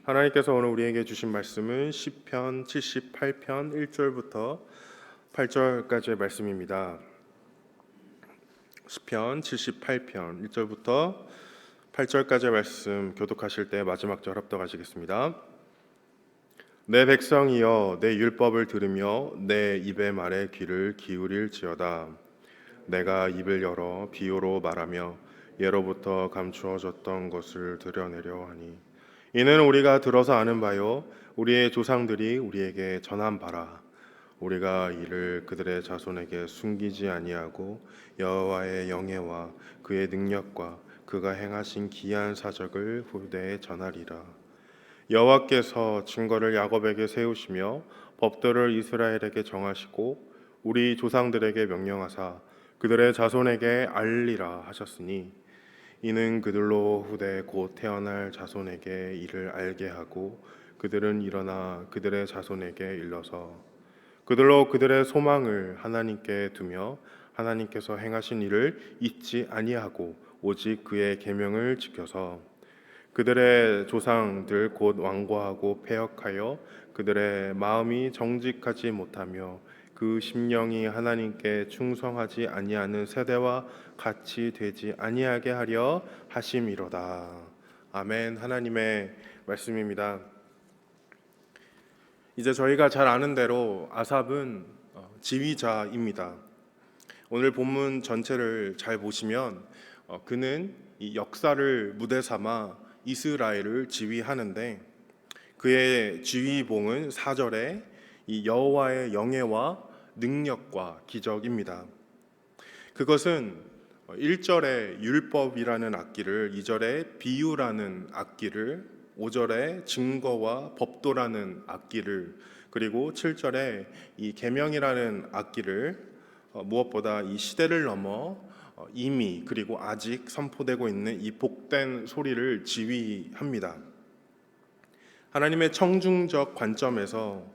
하나님께서 오늘 우리에게 주신 말씀은 시편 78편 1절부터 8절까지의 말씀입니다. 시편 78편 1절부터 8절까지의 말씀 교독하실 때 마지막 절 합독하시겠습니다. 내 백성이여 내 율법을 들으며 내 입의 말에 귀를 기울일지어다. 내가 입을 열어 비유로 말하며 예로부터 감추어졌던 것을 드러내려 하니 이는 우리가 들어서 아는 바요 우리의 조상들이 우리에게 전한 바라. 우리가 이를 그들의 자손에게 숨기지 아니하고 여호와의 영예와 그의 능력과 그가 행하신 기이한 사적을 후대에 전하리라. 여호와께서 증거를 야곱에게 세우시며 법도를 이스라엘에게 정하시고 우리 조상들에게 명령하사 그들의 자손에게 알리라 하셨으니 이는 그들로 후대 곧 태어날 자손에게 이를 알게 하고 그들은 일어나 그들의 자손에게 일러서 그들로 그들의 소망을 하나님께 두며 하나님께서 행하신 일을 잊지 아니하고 오직 그의 계명을 지켜서 그들의 조상들 곧 완고하고 패역하여 그들의 마음이 정직하지 못하며 그 심령이 하나님께 충성하지 아니하는 세대와 같이 되지 아니하게 하려 하심이로다. 아멘. 하나님의 말씀입니다. 이제 저희가 잘 아는 대로 아삽은 지휘자입니다. 오늘 본문 전체를 잘 보시면 그는 이 역사를 무대 삼아 이스라엘을 지휘하는데 그의 지휘봉은 4절에 이 여호와의 영예와 능력과 기적입니다. 그것은 1절에 율법이라는 악기를, 2절에 비유라는 악기를, 5절에 증거와 법도라는 악기를, 그리고 7절에 이 계명이라는 악기를 무엇보다 이 시대를 넘어 이미 그리고 아직 선포되고 있는 이 복된 소리를 지휘합니다. 하나님의 청중적 관점에서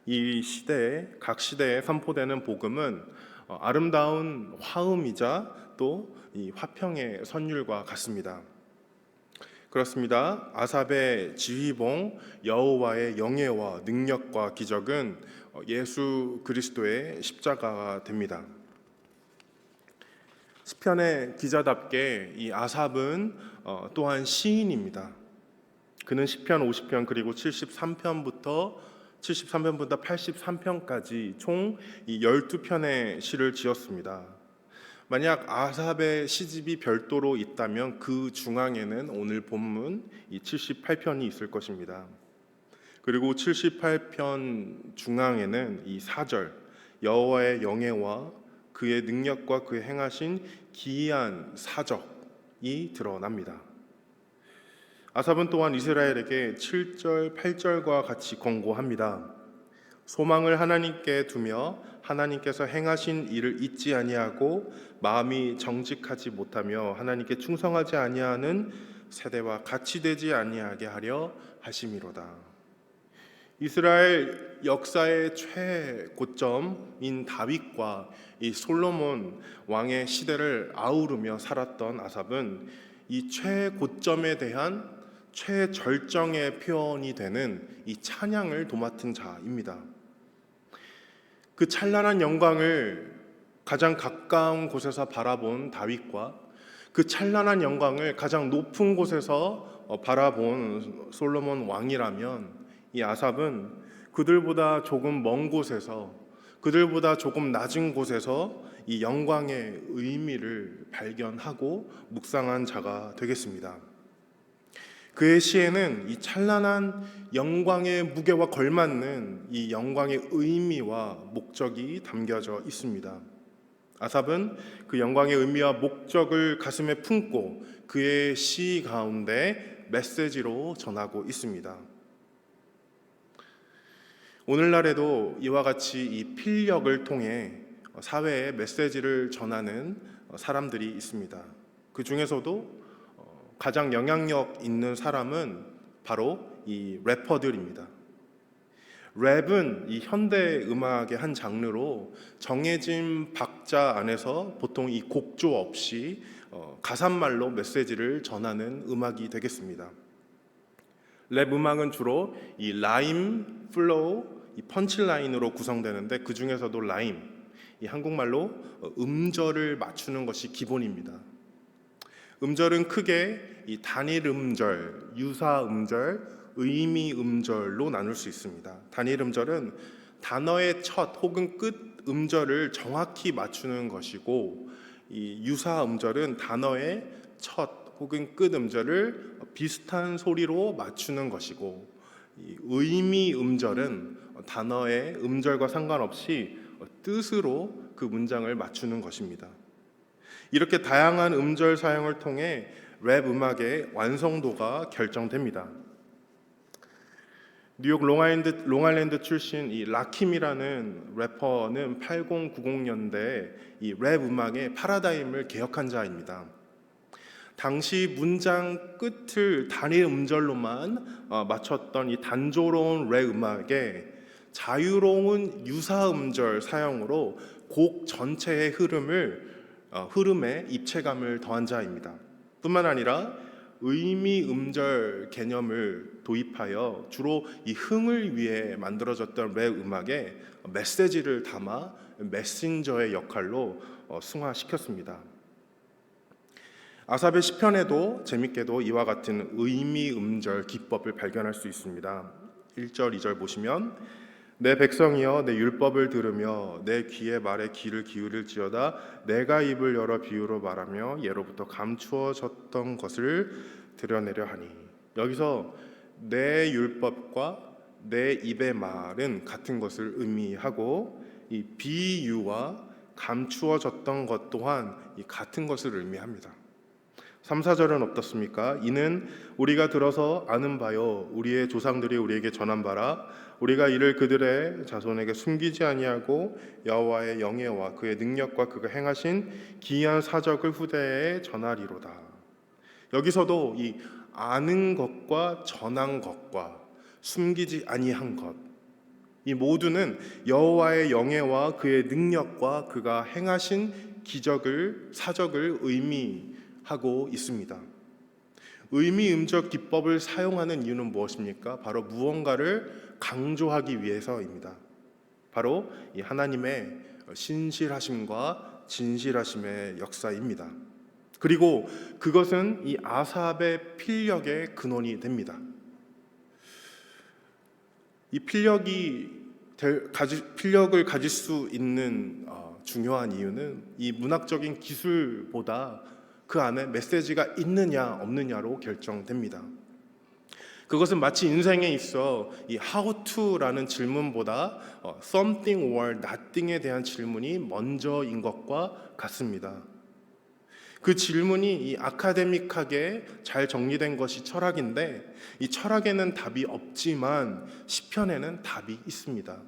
이 시대에 각 시대에 선포되는 복음은 아름다운 화음이자 또 이 화평의 선율과 같습니다. 그렇습니다. 아삽의 지휘봉 여호와의 영예와 능력과 기적은 예수 그리스도의 십자가가 됩니다. 시편의 기자답게 이 아삽은 또한 시인입니다. 그는 시편 50편 그리고 73편부터 83편까지 총 12편의 시를 지었습니다. 만약 아삽의 시집이 별도로 있다면 그 중앙에는 오늘 본문 이 78편이 있을 것입니다. 그리고 78편 중앙에는 이 4절 여호와의 영예와 그의 능력과 그의 행하신 기이한 사적이 드러납니다. 아삽은 또한 이스라엘에게 7절, 8절과 같이 권고합니다. 소망을 하나님께 두며 하나님께서 행하신 일을 잊지 아니하고 마음이 정직하지 못하며 하나님께 충성하지 아니하는 세대와 같이 되지 아니하게 하려 하심이로다. 이스라엘 역사의 최고점인 다윗과 이 솔로몬 왕의 시대를 아우르며 살았던 아삽은 이 최고점에 대한 최절정의 표현이 되는 이 찬양을 도맡은 자입니다. 그 찬란한 영광을 가장 가까운 곳에서 바라본 다윗과 그 찬란한 영광을 가장 높은 곳에서 바라본 솔로몬 왕이라면 이 아삽은 그들보다 조금 먼 곳에서 그들보다 조금 낮은 곳에서 이 영광의 의미를 발견하고 묵상한 자가 되겠습니다. 그의 시에는 이 찬란한 영광의 무게와 걸맞는 이 영광의 의미와 목적이 담겨져 있습니다. 아삽은 그 영광의 의미와 목적을 가슴에 품고 그의 시 가운데 메시지로 전하고 있습니다. 오늘날에도 이와 같이 이 필력을 통해 사회에 메시지를 전하는 사람들이 있습니다. 그 중에서도 가장 영향력 있는 사람은 바로 이 래퍼들입니다. 랩은 이 현대 음악의 한 장르로 정해진 박자 안에서 보통 이 곡조 없이 가사말로 메시지를 전하는 음악이 되겠습니다. 랩 음악은 주로 이 라임, 플로우, 이 펀치라인으로 구성되는데 그 중에서도 라임, 이 한국말로 음절을 맞추는 것이 기본입니다. 음절은 크게 이 단일 음절, 유사 음절, 의미 음절로 나눌 수 있습니다. 단일 음절은 단어의 첫 혹은 끝 음절을 정확히 맞추는 것이고, 이 유사 음절은 단어의 첫 혹은 끝 음절을 비슷한 소리로 맞추는 것이고, 이 의미 음절은 단어의 음절과 상관없이 뜻으로 그 문장을 맞추는 것입니다. 이렇게 다양한 음절 사용을 통해 랩 음악의 완성도가 결정됩니다. 뉴욕 롱아일랜드 출신 이 라킴이라는 래퍼는 80, 90년대 이 랩 음악의 파라다임을 개혁한 자입니다. 당시 문장 끝을 단일 음절로만 맞췄던 이 단조로운 랩 음악에 자유로운 유사 음절 사용으로 곡 전체의 흐름에 입체감을 더한 자입니다. 뿐만 아니라 의미 음절 개념을 도입하여 주로 이 흥을 위해 만들어졌던 랩 음악에 메시지를 담아 메신저의 역할로 승화시켰습니다. 아삽의 시편에도 재밌게도 이와 같은 의미 음절 기법을 발견할 수 있습니다. 1절, 2절 보시면 내 백성이여 내 율법을 들으며 내 귀의 말에 귀를 기울일지어다 내가 입을 열어 비유로 말하며 예로부터 감추어졌던 것을 드러내려 하니. 여기서 내 율법과 내 입의 말은 같은 것을 의미하고 이 비유와 감추어졌던 것 또한 이 같은 것을 의미합니다. 3, 4절은 어떻습니까? 이는 우리가 들어서 아는 바요 우리의 조상들이 우리에게 전한 바라 우리가 이를 그들의 자손에게 숨기지 아니하고 여호와의 영예와 그의 능력과 그가 행하신 기이한 사적을 후대에 전하리로다. 여기서도 이 아는 것과 전한 것과 숨기지 아니한 것, 이 모두는 여호와의 영예와 그의 능력과 그가 행하신 사적을 의미하고 있습니다. 의미 음절 기법을 사용하는 이유는 무엇입니까? 바로 무언가를 강조하기 위해서입니다. 바로 이 하나님의 신실하심과 진실하심의 역사입니다. 그리고 그것은 이 아삽의 필력의 근원이 됩니다. 이 필력을 가질 수 있는 중요한 이유는 이 문학적인 기술보다 그 안에 메시지가 있느냐 없느냐로 결정됩니다. 그것은 마치 인생에 있어 이 how to라는 질문보다 something or nothing에 대한 질문이 먼저인 것과 같습니다. 그 질문이 이 아카데믹하게 잘 정리된 것이 철학인데 이 철학에는 답이 없지만 시편에는 답이 있습니다.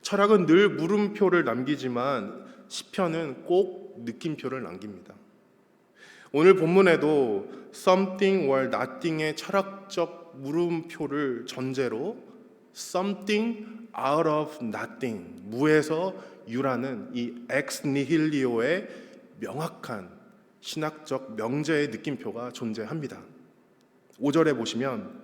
철학은 늘 물음표를 남기지만 시편은 꼭 느낌표를 남깁니다. 오늘 본문에도 something or nothing의 철학적 물음표를 전제로 something out of nothing, 무에서 유라는 이 ex nihilio의 명확한 신학적 명제의 느낌표가 존재합니다. 5절에 보시면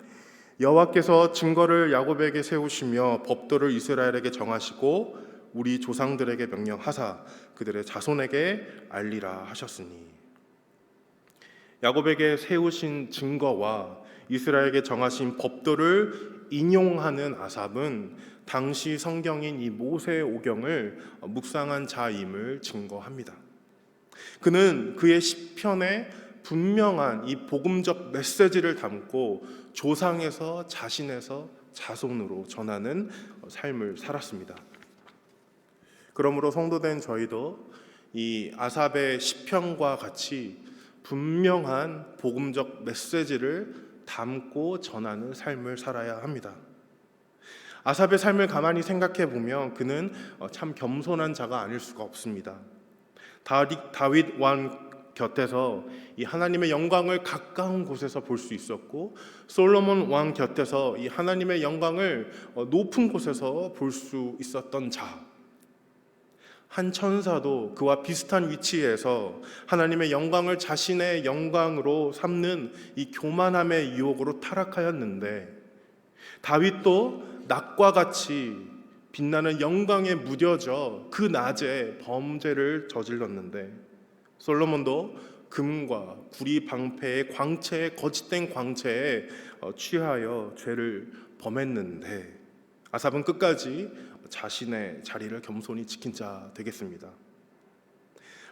여호와께서 증거를 야곱에게 세우시며 법도를 이스라엘에게 정하시고 우리 조상들에게 명령하사 그들의 자손에게 알리라 하셨으니. 야곱에게 세우신 증거와 이스라엘에게 정하신 법도를 인용하는 아삽은 당시 성경인 이 모세오경을 묵상한 자임을 증거합니다. 그는 그의 시편에 분명한 이 복음적 메시지를 담고 조상에서 자신에서 자손으로 전하는 삶을 살았습니다. 그러므로 성도된 저희도 이 아삽의 시편과 같이 분명한 복음적 메시지를 담고 전하는 삶을 살아야 합니다. 아삽의 삶을 가만히 생각해 보면 그는 참 겸손한 자가 아닐 수가 없습니다. 다윗 왕 곁에서 이 하나님의 영광을 가까운 곳에서 볼 수 있었고 솔로몬 왕 곁에서 이 하나님의 영광을 높은 곳에서 볼 수 있었던 자. 한 천사도 그와 비슷한 위치에서 하나님의 영광을 자신의 영광으로 삼는 이 교만함의 유혹으로 타락하였는데, 다윗도 낮과 같이 빛나는 영광에 무뎌져 그 낮에 범죄를 저질렀는데, 솔로몬도 금과 구리 방패의 광채에 거짓된 광채에 취하여 죄를 범했는데, 아삽은 끝까지 자신의 자리를 겸손히 지킨 자 되겠습니다.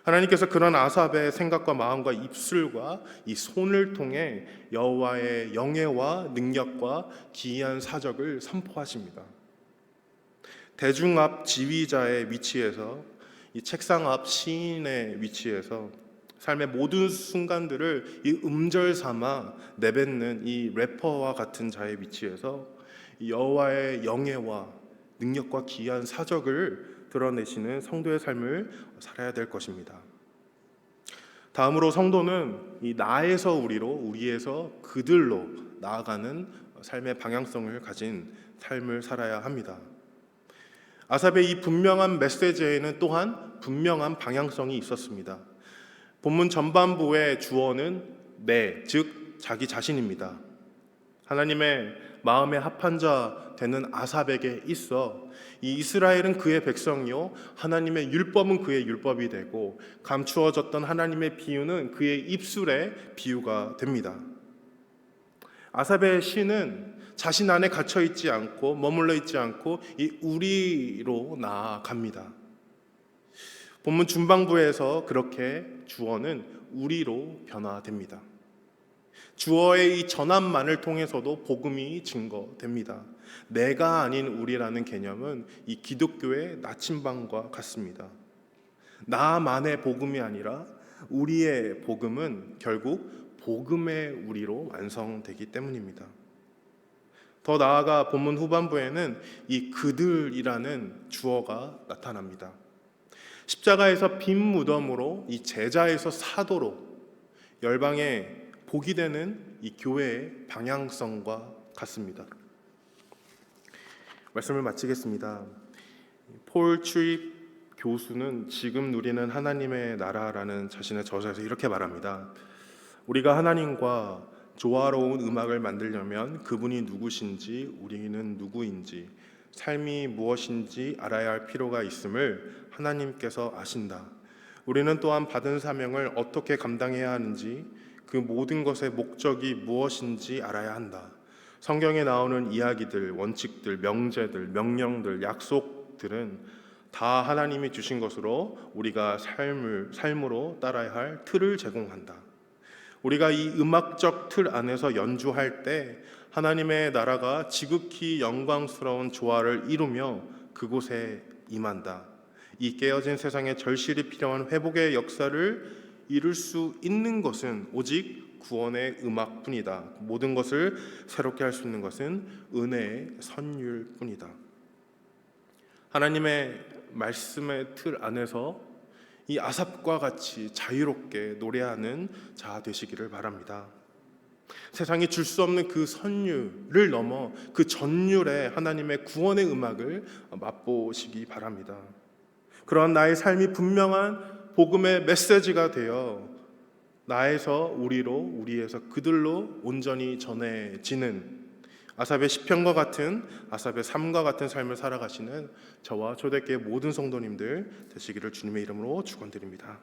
하나님께서 그런 아삽의 생각과 마음과 입술과 이 손을 통해 여호와의 영예와 능력과 기이한 사적을 선포하십니다. 대중 앞 지휘자의 위치에서, 이 책상 앞 시인의 위치에서 삶의 모든 순간들을 이 음절 삼아 내뱉는 이 래퍼와 같은 자의 위치에서 여호와의 영예와 능력과 기이한 사적을 드러내시는 성도의 삶을 살아야 될 것입니다. 다음으로 성도는 이 나에서 우리로, 우리에서 그들로 나아가는 삶의 방향성을 가진 삶을 살아야 합니다. 아삽의 이 분명한 메시지에는 또한 분명한 방향성이 있었습니다. 본문 전반부의 주어는 내, 즉 자기 자신입니다. 하나님의 마음에 합한 자 되는 아삽에게 있어 이 이스라엘은 그의 백성이요, 하나님의 율법은 그의 율법이 되고, 감추어졌던 하나님의 비유는 그의 입술의 비유가 됩니다. 아삽의 시는 자신 안에 갇혀 있지 않고 머물러 있지 않고 이 우리로 나아갑니다. 본문 중반부에서 그렇게 주어는 우리로 변화됩니다. 주어의 이 전함만을 통해서도 복음이 증거됩니다. 내가 아닌 우리라는 개념은 이 기독교의 나침반과 같습니다. 나만의 복음이 아니라 우리의 복음은 결국 복음의 우리로 완성되기 때문입니다. 더 나아가 본문 후반부에는 이 그들이라는 주어가 나타납니다. 십자가에서 빈 무덤으로 이 제자에서 사도로 열방의 복이 되는 이 교회의 방향성과 같습니다. 말씀을 마치겠습니다. 폴 트립 교수는 지금 누리는 하나님의 나라라는 자신의 저서에서 이렇게 말합니다. 우리가 하나님과 조화로운 음악을 만들려면 그분이 누구신지, 우리는 누구인지, 삶이 무엇인지 알아야 할 필요가 있음을 하나님께서 아신다. 우리는 또한 받은 사명을 어떻게 감당해야 하는지, 그 모든 것의 목적이 무엇인지 알아야 한다. 성경에 나오는 이야기들, 원칙들, 명제들, 명령들, 약속들은 다 하나님이 주신 것으로 우리가 삶으로 따라야 할 틀을 제공한다. 우리가 이 음악적 틀 안에서 연주할 때 하나님의 나라가 지극히 영광스러운 조화를 이루며 그곳에 임한다. 이 깨어진 세상에 절실히 필요한 회복의 역사를 이룰 수 있는 것은 오직 구원의 음악뿐이다. 모든 것을 새롭게 할 수 있는 것은 은혜의 선율뿐이다. 하나님의 말씀의 틀 안에서 이 아삽과 같이 자유롭게 노래하는 자 되시기를 바랍니다. 세상이 줄 수 없는 그 선율을 넘어 그 전율의 하나님의 구원의 음악을 맛보시기 바랍니다. 그러한 나의 삶이 분명한 복음의 메시지가 되어 나에서 우리로, 우리에서 그들로 온전히 전해지는 아삽의 시편과 같은, 아삽의 삶과 같은 삶을 살아가시는 저와 초대교회 모든 성도님들 되시기를 주님의 이름으로 축원드립니다.